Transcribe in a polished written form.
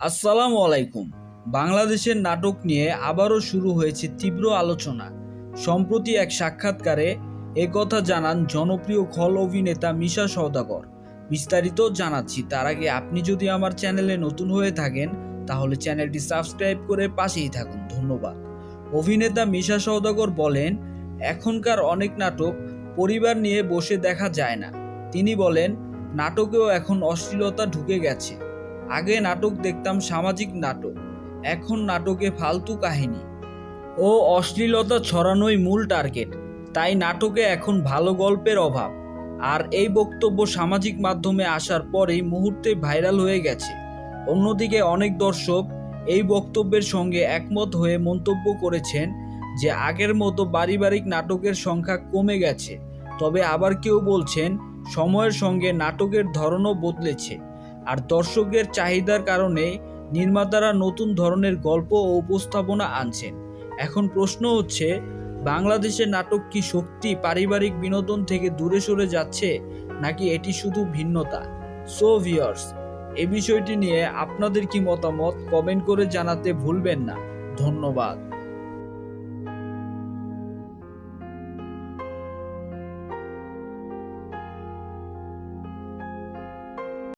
আসসালামু আলাইকুম। বাংলাদেশের নাটক নিয়ে আবারও শুরু হয়েছে তীব্র আলোচনা। সম্প্রতি এক সাক্ষাৎকারে একথা জানান জনপ্রিয় খল অভিনেতা মিশা সওদাগর। বিস্তারিত জানাচ্ছি তার আগে আপনি যদি আমার চ্যানেলে নতুন হয়ে থাকেন তাহলে চ্যানেলটি সাবস্ক্রাইব করে পাশেই থাকুন, ধন্যবাদ। অভিনেতা মিশা সওদাগর বলেন, এখনকার অনেক নাটক পরিবার নিয়ে বসে দেখা যায় না। তিনি বলেন, নাটকেও এখন অশ্লীলতা ঢুকে গেছে। আগে নাটক দেখতাম সামাজিক নাটক, এখন নাটকে ফালতু কাহিনী ও অশ্লীলতা ছড়ানোই মূল টার্গেট। তাই নাটকে এখন ভালো গল্পের অভাব। আর এই বক্তব্য সামাজিক মাধ্যমে আসার পরেই মুহূর্তে ভাইরাল হয়ে গেছে। অন্যদিকে অনেক দর্শক এই বক্তব্যের সঙ্গে একমত হয়ে মন্তব্য করেছেন যে আগের মতো পারিবারিক নাটকের সংখ্যা কমে গেছে। তবে আবার কেউ বলছেন সময়ের সঙ্গে নাটকের ধরনও বদলেছে, আর দর্শকের চাহিদার কারণে নির্মাতারা নতুন ধরনের গল্প ও উপস্থাপনা আনছেন। এখন প্রশ্ন হচ্ছে, বাংলাদেশের নাটক কি সত্যি পারিবারিক বিনোদন থেকে দূরে সরে যাচ্ছে, নাকি এটি শুধু ভিন্নতা? সো ভিউয়ার্স, এই বিষয়টি নিয়ে আপনাদের কি মতামত কমেন্ট করে জানাতে ভুলবেন না। ধন্যবাদ।